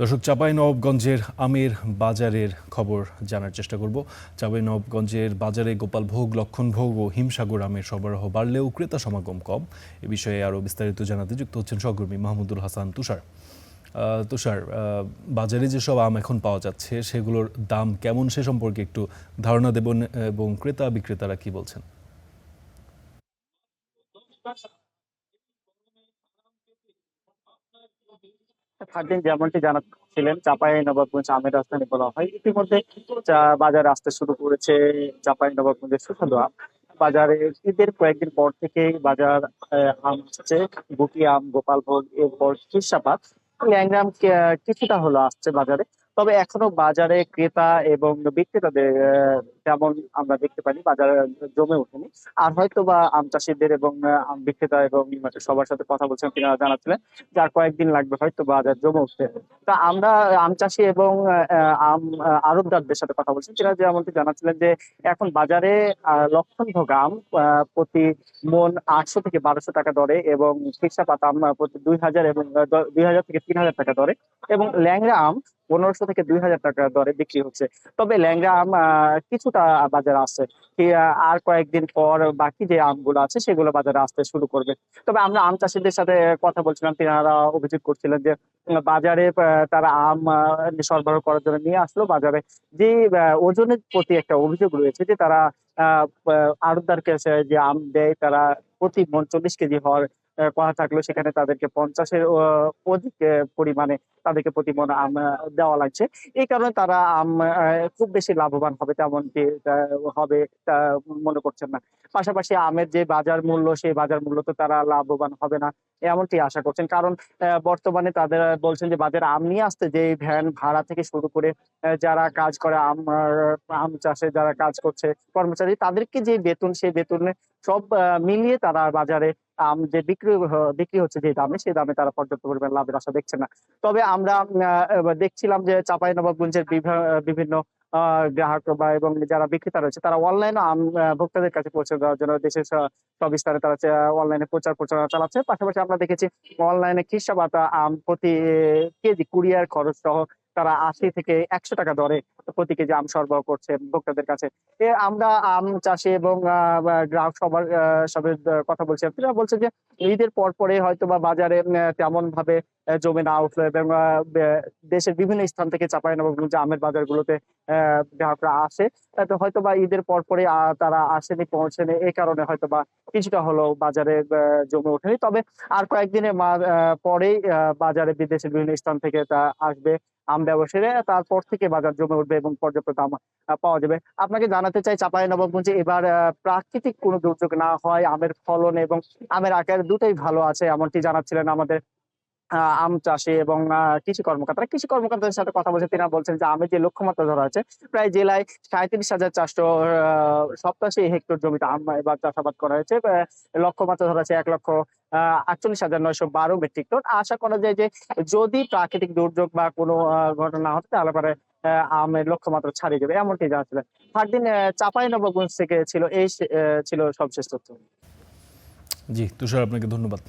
দর্শক, চাঁপাইনবাবগঞ্জের আমের বাজারের খবর জানার চেষ্টা করব। চাঁপাইনবাবগঞ্জের বাজারে গোপালভোগ, লক্ষণভোগ ও হিমসাগর আমের সরবরাহ বাড়লেও ক্রেতা সমাগম কম। এ বিষয়ে আরও বিস্তারিত জানাতে যুক্ত হচ্ছেন সহকর্মী মাহমুদুল হাসান তুষার। তুষার, বাজারে যেসব আম এখন পাওয়া যাচ্ছে সেগুলোর দাম কেমন সে সম্পর্কে একটু ধারণা দেবেন এবং ক্রেতা বিক্রেতারা কি বলছেন? থাকবেন যেমনটি জানাচ্ছিলেন, চাঁপাইনবাবগঞ্জ আমের রাজধানী বলা হয়। ইতিমধ্যে বাজারে আসতে শুরু করেছে চাঁপাইনবাবগঞ্জের সুস্বাদু আম। বাজারে ঈদের কয়েকদিন পর থেকেই বাজার আম আসছে। গুটি আম, গোপালভোগ, এরপর শীর্ষাপাত, ল্যাংড়া আম কিছুটা হলো আসছে বাজারে। তবে এখনো বাজারে ক্রেতা এবং বিক্রেতাদের তেমন আমরা দেখতে পাইনি, বাজারে জমে ওঠেনি। আর হয়তো বা আম চাষিদের এবং আম বিক্রেতা এবং সবার সাথে কথা বলছেন, তিনি জানাচ্ছিলেন যার কয়েকদিন লাগবে হয়তো বাজার জমে উঠতে। তা আমরা আম চাষি এবং আম আড়তদারদের সাথে কথা বলছি, যারা যেমনটি জানাচ্ছিলেন যে এখন বাজারে লক্ষণভোগ আম প্রতি মন 800 থেকে 1200 টাকা দরে, এবং শীর্ষাপাত আম প্রতি 2000 এবং 2000 থেকে 3000 টাকা দরে, এবং ল্যাংড়া আম 1500 থেকে 2000 টাকা দরে বিক্রি হচ্ছে। তবে ল্যাংড়া আম কিছুটা বাজারে আসছে, আর কয়েকদিন পর বাকি যে আমগুলো আছে সেগুলো বাজারে আসতে শুরু করবে। তবে আমরা আম চাষীদের সাথে কথা বলছিলাম, তেনারা অভিযোগ করছিলেন যে বাজারে তারা আম সরবরাহ করার জন্য নিয়ে আসলো বাজারে, যে ওজনের প্রতি একটা অভিযোগ রয়েছে যে তারা আড়তদার কাছে যে আম দেয়, তারা প্রতি মন 40 কেজি হওয়ার কথা থাকলেও সেখানে তাদেরকে 50-এর অধিক পরিমাণে তাদেরকে প্রতি মন আম দেওয়া লাগছে। এই কারণে তারা আম খুব বেশি লাভবান হবে তেমনটি হবে তা মনে করছেন না। পাশাপাশি আমের যে বাজার মূল্য, সেই বাজার মূল্য তো তারা লাভবান হবে না এমনটি আশা করছেন। কারণ বর্তমানে তাদের বলছেন যে বাজারে আম নিয়ে আসতে যে ভ্যান ভাড়া থেকে শুরু করে যারা কাজ করে আম চাষে যারা কাজ করছে কর্মচারী, তাদেরকে যে বেতন, সেই বেতনে সব মিলিয়ে তারা বাজারে আম যে বিক্রি হচ্ছে যে দামে, সেই দামে তারা পর্যাপ্ত পরিমাণ লাভের আশা দেখছে না। তবে আমরা দেখছিলাম যে চাঁপাইনবাবগঞ্জের বিভিন্ন গ্রাহক বা এবং যারা বিক্রেতা রয়েছে, তারা অনলাইনে আম ভোক্তাদের কাছে পৌঁছে দেওয়ার জন্য দেশের সব স্থানে তারা অনলাইনে প্রচার প্রচারণা চালাচ্ছে। পাশাপাশি আমরা দেখেছি অনলাইনে খিরসাবাতা আম প্রতি কেজি কুরিয়ার খরচ সহ তারা 80 থেকে 100 টাকা দরে প্রতি কেজি আম সরবরাহ করছে ভোক্তাদের কাছে। আমরা আম চাষি এবং গ্রাহক সবার সাথে কথা বলছি, তারা বলছে যে ঈদের পর পরে হয়তো বা বাজারে তেমন ভাবে জমে না উঠলো, এবং দেশের বিভিন্ন স্থান থেকে চাঁপাইনবাবগঞ্জ আমের বাজারগুলোতে গ্রাহকরা আসে। তো হয়তো বা ঈদের পর পরে তারা আসেনি, পৌঁছেনি, এই কারণে হয়তো বা কিছুটা হলেও বাজারে জমে ওঠেনি। তবে আর কয়েকদিনের পরেই বাজারে বিদেশের বিভিন্ন স্থান থেকে তা আসবে আম ব্যবসায়ীরা, তারপর থেকে বাজার জমে উঠবে এবং পর্যাপ্ত দাম পাওয়া যাবে। আপনাকে জানাতে চাই, চাঁপাইনবাবগঞ্জে এবার প্রাকৃতিক কোনো দুর্যোগ না হয়, আমের ফলন এবং আমের আকার দুটোই ভালো আছে এমনটি জানাচ্ছিলেন আমাদের আম চাষী এবং কৃষি কর্মকর্তাদের সাথে কথা বলছে, তিনারা বলছেন যে আমের যে লক্ষ্যমাত্রা ধরা আছে, প্রায় জেলায় 37,487 হেক্টর জমিতে আম এবার চাষাবাদ করা হয়েছে। লক্ষ্যমাত্রা ধরা আছে 1,48,912 মেট্রিক টন। আশা করা যায় যে যদি প্রাকৃতিক দুর্যোগ বা কোনো ঘটনা না হতে, তাহলে পরে আমের লক্ষ্যমাত্রা ছাড়িয়ে যাবে এমনটি জানাচ্ছিলেন। ফারদিন, চাঁপাইনবাবগঞ্জ থেকে ছিল সবশেষ তথ্য। জি তুষার, আপনাকে ধন্যবাদ।